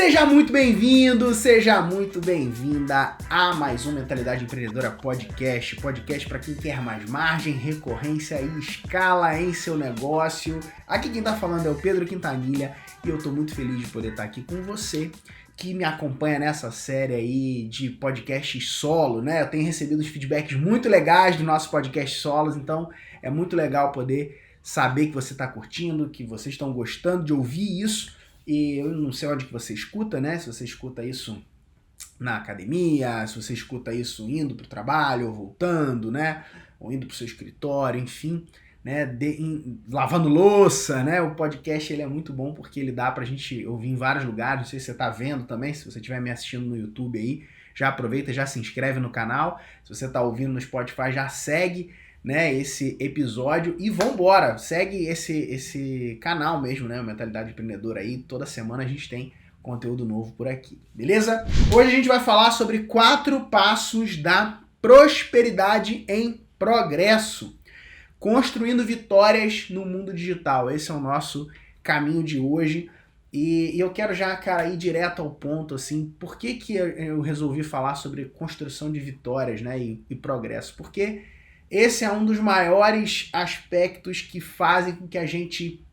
Seja muito bem-vindo, seja muito bem-vinda a mais um Mentalidade Empreendedora Podcast para quem quer mais margem, recorrência e escala em seu negócio. Aqui quem tá falando é o Pedro Quintanilha e eu tô muito feliz de poder estar aqui com você que me acompanha nessa série aí de podcasts solo, né? Eu tenho recebido os feedbacks muito legais do nosso podcast solos, então é muito legal poder saber que você tá curtindo, que vocês estão gostando de ouvir isso. E eu não sei onde que você escuta, né? Se você escuta isso na academia, se você escuta isso indo para o trabalho, ou voltando, né? Ou indo para o seu escritório, enfim, né? Lavando louça, né? O podcast ele é muito bom porque ele dá pra gente ouvir em vários lugares. Não sei se você tá vendo também, se você estiver me assistindo no YouTube aí, já aproveita, já se inscreve no canal. Se você tá ouvindo no Spotify, já segue, né, esse episódio e vambora, segue esse canal mesmo, né, Mentalidade Empreendedora aí, toda semana a gente tem conteúdo novo por aqui, beleza? Hoje a gente vai falar sobre 4 passos da prosperidade em progresso, construindo vitórias no mundo digital. Esse é o nosso caminho de hoje e eu quero já, cara, ir direto ao ponto, assim, por que eu resolvi falar sobre construção de vitórias, né, e progresso? Porque esse é um dos maiores aspectos que fazem com que a gente,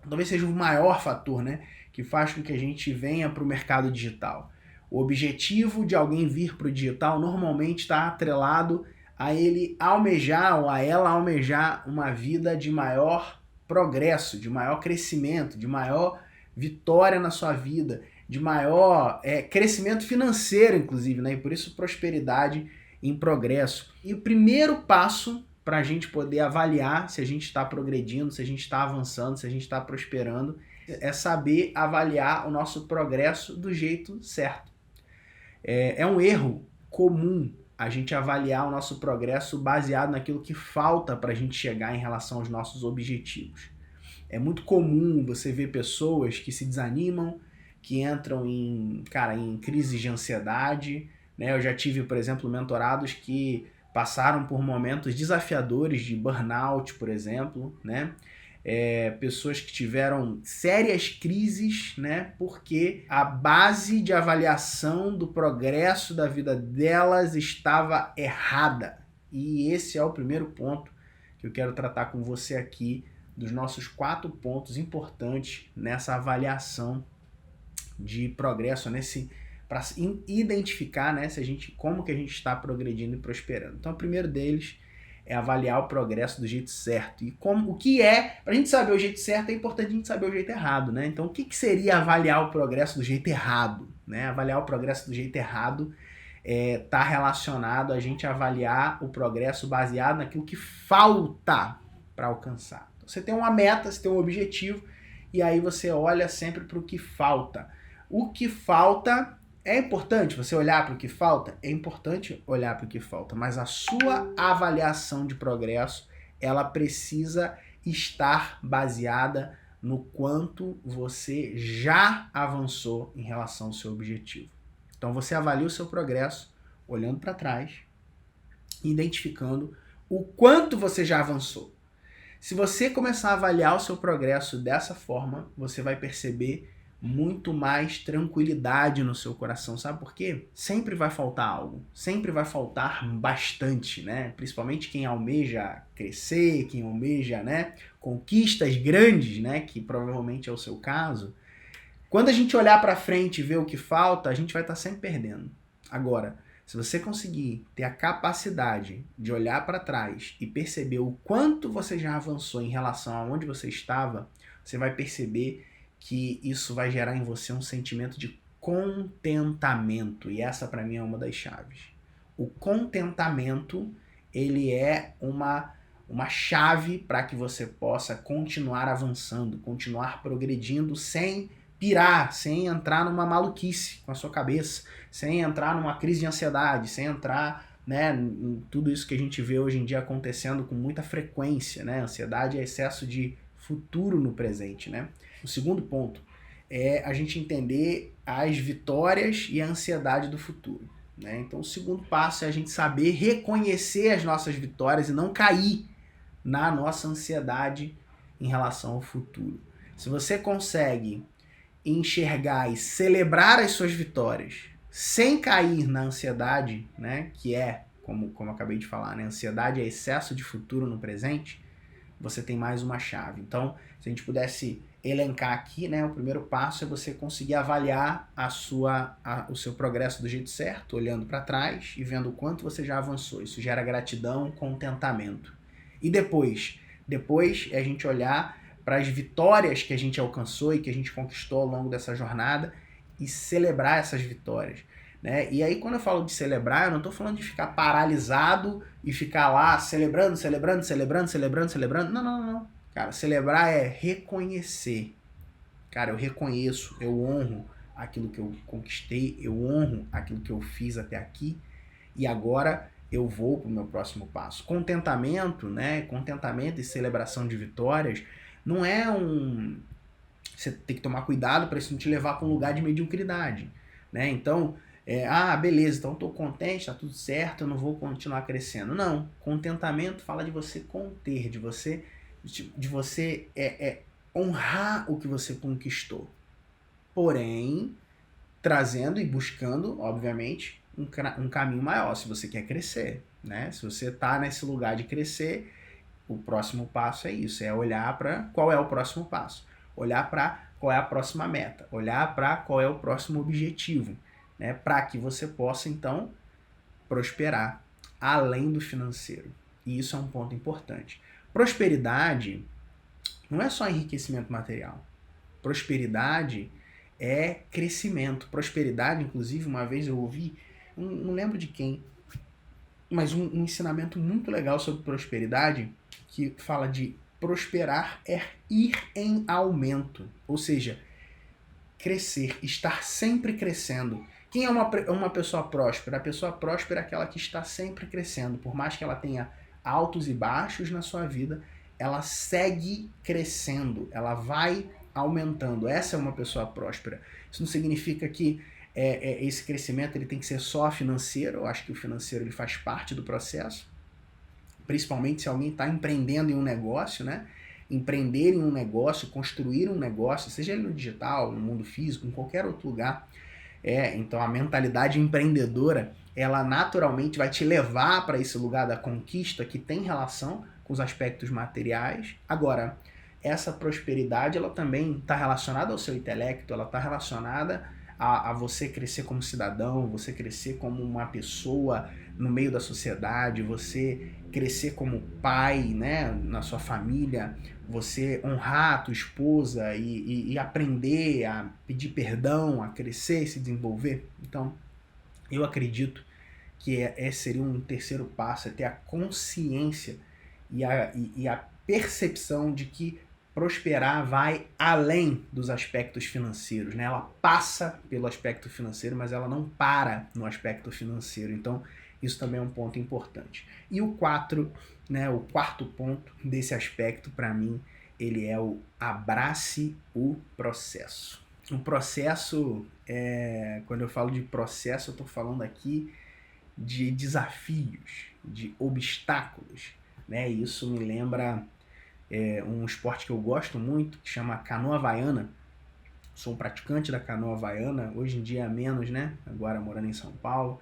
talvez seja o maior fator, né? Que faz com que a gente venha para o mercado digital. O objetivo de alguém vir para o digital normalmente está atrelado a ele almejar ou a ela almejar uma vida de maior progresso, de maior crescimento, de maior vitória na sua vida, de maior crescimento financeiro, inclusive, né? E por isso prosperidade em progresso. E o primeiro passo para a gente poder avaliar se a gente está progredindo, se a gente está avançando, se a gente está prosperando, é saber avaliar o nosso progresso do jeito certo. É um erro comum a gente avaliar o nosso progresso baseado naquilo que falta para a gente chegar em relação aos nossos objetivos. É muito comum você ver pessoas que se desanimam, que entram em crises de ansiedade, né? Eu já tive, por exemplo, mentorados que passaram por momentos desafiadores de burnout, por exemplo, né? Pessoas que tiveram sérias crises, né? Porque a base de avaliação do progresso da vida delas estava errada. E esse é o primeiro ponto que eu quero tratar com você aqui, dos nossos 4 pontos importantes nessa avaliação de progresso, para identificar, né, como que a gente está progredindo e prosperando. Então, o primeiro deles é avaliar o progresso do jeito certo. E para a gente saber o jeito certo, é importante a gente saber o jeito errado, né? Então, o que seria avaliar o progresso do jeito errado? Né? Avaliar o progresso do jeito errado está relacionado a gente avaliar o progresso baseado naquilo que falta para alcançar. Então, você tem uma meta, você tem um objetivo, e aí você olha sempre para o que falta. O que falta é importante você olhar para o que falta? É importante olhar para o que falta, mas a sua avaliação de progresso, ela precisa estar baseada no quanto você já avançou em relação ao seu objetivo. Então você avalia o seu progresso olhando para trás, identificando o quanto você já avançou. Se você começar a avaliar o seu progresso dessa forma, você vai perceber muito mais tranquilidade no seu coração. Sabe por quê? Sempre vai faltar algo. Sempre vai faltar bastante, né? Principalmente quem almeja crescer, quem almeja, né, conquistas grandes, né, que provavelmente é o seu caso. Quando a gente olhar para frente e ver o que falta, a gente vai estar sempre perdendo. Agora, se você conseguir ter a capacidade de olhar para trás e perceber o quanto você já avançou em relação a onde você estava, você vai perceber que isso vai gerar em você um sentimento de contentamento. E essa, para mim, é uma das chaves. O contentamento, ele é uma chave para que você possa continuar avançando, continuar progredindo sem pirar, sem entrar numa maluquice com a sua cabeça, sem entrar numa crise de ansiedade, sem entrar, né, em tudo isso que a gente vê hoje em dia acontecendo com muita frequência, né? Ansiedade é excesso de futuro no presente, né? O segundo ponto é a gente entender as vitórias e a ansiedade do futuro, né? Então, o segundo passo é a gente saber reconhecer as nossas vitórias e não cair na nossa ansiedade em relação ao futuro. Se você consegue enxergar e celebrar as suas vitórias sem cair na ansiedade, né, que é, como eu acabei de falar, né, ansiedade é excesso de futuro no presente, você tem mais uma chave. Então, se a gente pudesse elencar aqui, né, o primeiro passo é você conseguir avaliar o seu progresso do jeito certo, olhando para trás e vendo o quanto você já avançou. Isso gera gratidão, contentamento. E depois é a gente olhar para as vitórias que a gente alcançou e que a gente conquistou ao longo dessa jornada e celebrar essas vitórias, né? E aí, quando eu falo de celebrar, eu não estou falando de ficar paralisado e ficar lá celebrando. Não. Cara, celebrar é reconhecer. Cara, eu reconheço, eu honro aquilo que eu conquistei, eu honro aquilo que eu fiz até aqui e agora eu vou para o meu próximo passo. Contentamento, né? Contentamento e celebração de vitórias não é Você tem que tomar cuidado para isso não te levar para um lugar de mediocridade, né? Então, beleza, então estou contente, está tudo certo, eu não vou continuar crescendo. Não, contentamento fala de você conter, de você honrar o que você conquistou. Porém, trazendo e buscando, obviamente, um caminho maior, se você quer crescer, né? Se você está nesse lugar de crescer, o próximo passo é isso, é olhar para qual é o próximo passo, olhar para qual é a próxima meta, olhar para qual é o próximo objetivo, né? Para que você possa, então, prosperar além do financeiro. E isso é um ponto importante. Prosperidade não é só enriquecimento material. Prosperidade é crescimento. Prosperidade, inclusive, uma vez eu ouvi, não lembro de quem, mas um ensinamento muito legal sobre prosperidade que fala de prosperar é ir em aumento. Ou seja, crescer, estar sempre crescendo. Quem é uma pessoa próspera? A pessoa próspera é aquela que está sempre crescendo. Por mais que ela tenha altos e baixos na sua vida, ela segue crescendo, ela vai aumentando. Essa é uma pessoa próspera. Isso não significa que esse crescimento ele tem que ser só financeiro. Eu acho que o financeiro ele faz parte do processo, principalmente se alguém está empreendendo em um negócio, né? Empreender em um negócio, construir um negócio, seja ele no digital, no mundo físico, em qualquer outro lugar. Então a mentalidade empreendedora, ela naturalmente vai te levar para esse lugar da conquista que tem relação com os aspectos materiais. Agora, essa prosperidade, ela também está relacionada ao seu intelecto, ela está relacionada a você crescer como cidadão, você crescer como uma pessoa no meio da sociedade, você crescer como pai, né, na sua família, você honrar a tua esposa e aprender a pedir perdão, a crescer e se desenvolver. Então, eu acredito que esse seria um terceiro passo, é ter a consciência e a percepção de que prosperar vai além dos aspectos financeiros, né? Ela passa pelo aspecto financeiro, mas ela não para no aspecto financeiro. Então, isso também é um ponto importante. E o quarto ponto desse aspecto, para mim, ele é o abrace o processo. O processo, quando eu falo de processo, eu estou falando aqui de desafios, de obstáculos, né? Isso me lembra um esporte que eu gosto muito, que chama canoa havaiana. Sou um praticante da canoa havaiana, hoje em dia menos, né? Agora morando em São Paulo,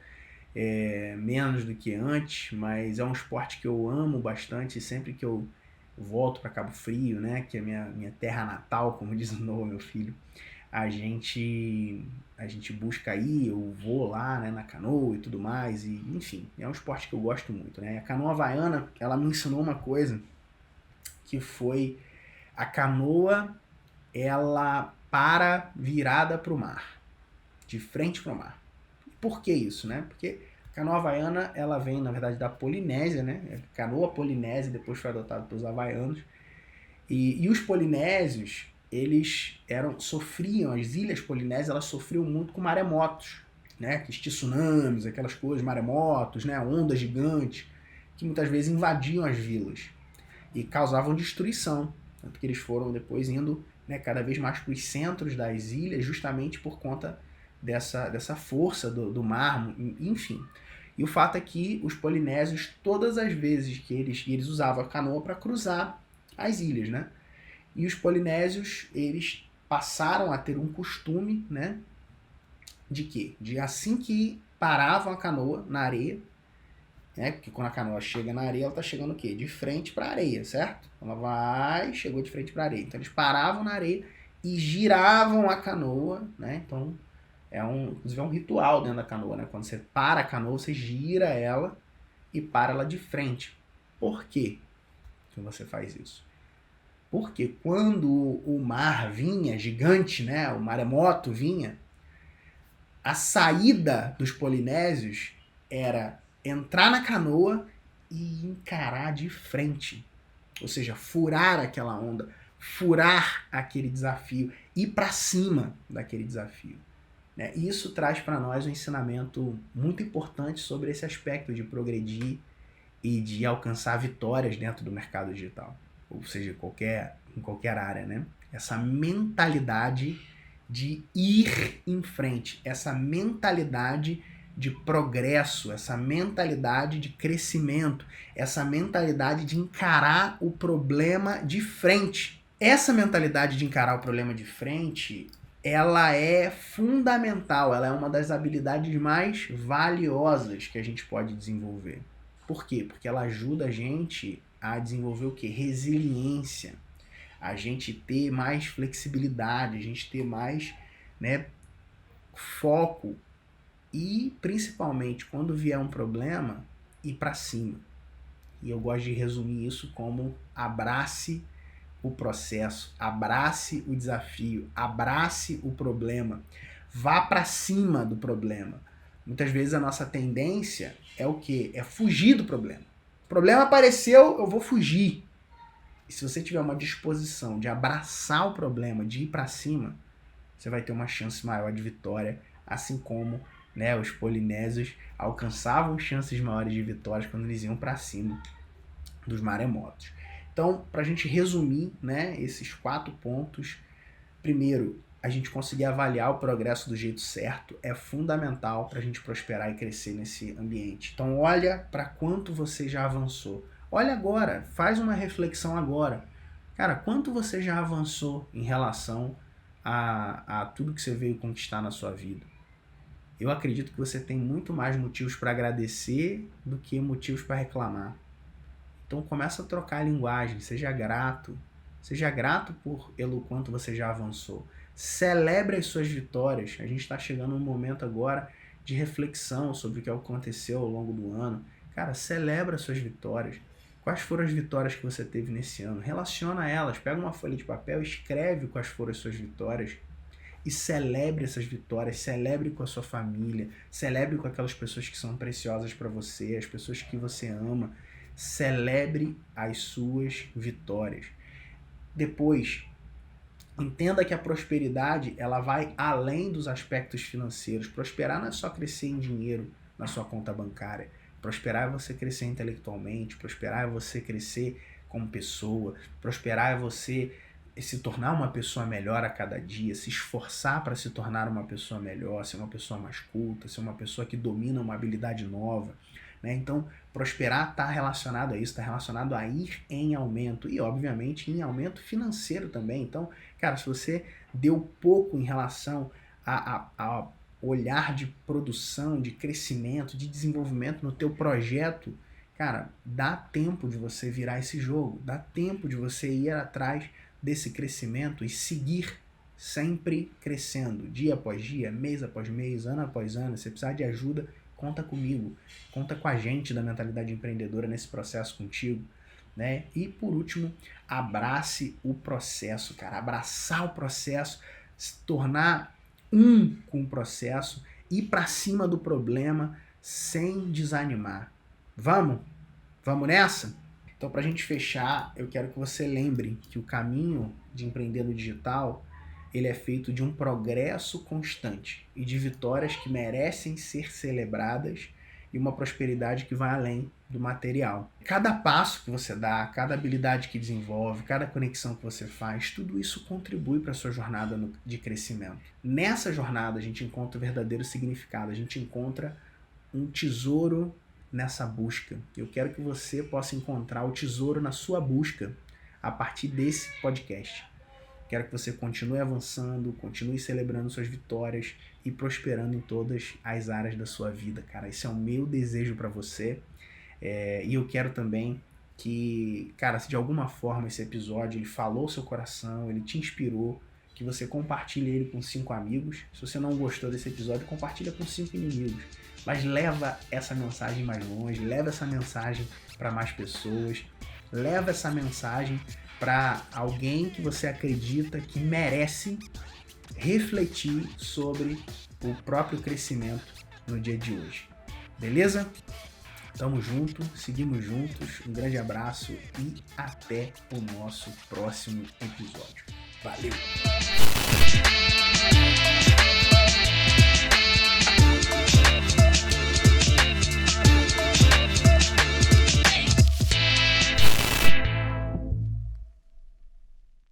menos do que antes, mas é um esporte que eu amo bastante. E sempre que eu volto para Cabo Frio, né? Que é minha terra natal, como diz o Noah, meu filho, a gente busca ir, eu vou lá, né, na canoa e tudo mais, e enfim, é um esporte que eu gosto muito, né? A canoa havaiana, ela me ensinou uma coisa, que foi a canoa, ela para virada para o mar, de frente para o mar. Por que isso, né? Porque a canoa havaiana, ela vem, na verdade, da Polinésia, né? A canoa polinésia depois foi adotada pelos havaianos. E os polinésios, eles sofriam, as ilhas polinésias, elas sofriam muito com maremotos, né? Aqueles tsunamis, aquelas coisas, maremotos, né? Ondas gigantes, que muitas vezes invadiam as vilas e causavam destruição. Tanto que eles foram depois indo, né, cada vez mais para os centros das ilhas, justamente por conta dessa força do mar, enfim. E o fato é que os polinésios, todas as vezes que eles usavam a canoa para cruzar as ilhas, né? E os polinésios, eles passaram a ter um costume, né? De quê? De assim que paravam a canoa na areia, né? Porque quando a canoa chega na areia, ela tá chegando o quê? De frente para a areia, certo? Ela vai, chegou de frente para a areia. Então eles paravam na areia e giravam a canoa, né? Então inclusive é um ritual dentro da canoa, né? Quando você para a canoa, você gira ela e para ela de frente. Por quê que você faz isso? Porque quando o mar vinha gigante, né? O maremoto vinha, a saída dos polinésios era entrar na canoa e encarar de frente. Ou seja, furar aquela onda, furar aquele desafio, ir para cima daquele desafio. Né? E isso traz para nós um ensinamento muito importante sobre esse aspecto de progredir e de alcançar vitórias dentro do mercado digital. Ou seja, em qualquer área, né? Essa mentalidade de ir em frente, essa mentalidade de progresso, essa mentalidade de crescimento, essa mentalidade de encarar o problema de frente. Essa mentalidade de encarar o problema de frente, ela é fundamental, ela é uma das habilidades mais valiosas que a gente pode desenvolver. Por quê? Porque ela ajuda a gente a desenvolver o quê? Resiliência. A gente ter mais flexibilidade, a gente ter mais, né, foco e, principalmente, quando vier um problema, ir para cima. E eu gosto de resumir isso como abrace o processo, abrace o desafio, abrace o problema, vá para cima do problema. Muitas vezes a nossa tendência é o quê? É fugir do problema. O problema apareceu, eu vou fugir. E se você tiver uma disposição de abraçar o problema, de ir para cima, você vai ter uma chance maior de vitória, assim como, né, os polinésios alcançavam chances maiores de vitórias quando eles iam para cima dos maremotos. Então, para a gente resumir, né, esses 4 pontos, primeiro, a gente conseguir avaliar o progresso do jeito certo é fundamental para a gente prosperar e crescer nesse ambiente. Então, olha para quanto você já avançou. Olha agora, faz uma reflexão agora. Cara, quanto você já avançou em relação a tudo que você veio conquistar na sua vida? Eu acredito que você tem muito mais motivos para agradecer do que motivos para reclamar. Então começa a trocar a linguagem, seja grato pelo quanto você já avançou. Celebre as suas vitórias. A gente está chegando num momento agora de reflexão sobre o que aconteceu ao longo do ano. Cara, celebra as suas vitórias. Quais foram as vitórias que você teve nesse ano? Relaciona elas, pega uma folha de papel, escreve quais foram as suas vitórias e celebre essas vitórias, celebre com a sua família, celebre com aquelas pessoas que são preciosas para você, as pessoas que você ama. Celebre as suas vitórias. Depois, entenda que a prosperidade ela vai além dos aspectos financeiros. Prosperar não é só crescer em dinheiro na sua conta bancária. Prosperar é você crescer intelectualmente, prosperar é você crescer como pessoa, prosperar é você se tornar uma pessoa melhor a cada dia, se esforçar para se tornar uma pessoa melhor, ser uma pessoa mais culta, ser uma pessoa que domina uma habilidade nova. Né? Então, prosperar está relacionado a isso, está relacionado a ir em aumento e, obviamente, em aumento financeiro também. Então, cara, se você deu pouco em relação a olhar de produção, de crescimento, de desenvolvimento no teu projeto, cara, dá tempo de você virar esse jogo, dá tempo de você ir atrás desse crescimento e seguir sempre crescendo, dia após dia, mês após mês, ano após ano. Se precisar de ajuda, conta comigo, conta com a gente da Mentalidade Empreendedora nesse processo contigo, né? E por último, abrace o processo, cara, abraçar o processo, se tornar com o processo, ir para cima do problema sem desanimar. Vamos nessa? Então, para a gente fechar, eu quero que você lembre que o caminho de empreender no digital ele é feito de um progresso constante e de vitórias que merecem ser celebradas e uma prosperidade que vai além do material. Cada passo que você dá, cada habilidade que desenvolve, cada conexão que você faz, tudo isso contribui para a sua jornada de crescimento. Nessa jornada a gente encontra o verdadeiro significado, a gente encontra um tesouro nessa busca. Eu quero que você possa encontrar o tesouro na sua busca a partir desse podcast. Quero que você continue avançando, continue celebrando suas vitórias e prosperando em todas as áreas da sua vida, cara. Esse é o meu desejo para você. E eu quero também que, cara, se de alguma forma esse episódio ele falou ao seu coração, ele te inspirou, que você compartilhe ele com 5 amigos. Se você não gostou desse episódio, compartilha com 5 inimigos. Mas leva essa mensagem mais longe, leva essa mensagem para mais pessoas, leva essa mensagem para alguém que você acredita que merece refletir sobre o próprio crescimento no dia de hoje. Beleza? Tamo junto, seguimos juntos, um grande abraço e até o nosso próximo episódio. Valeu!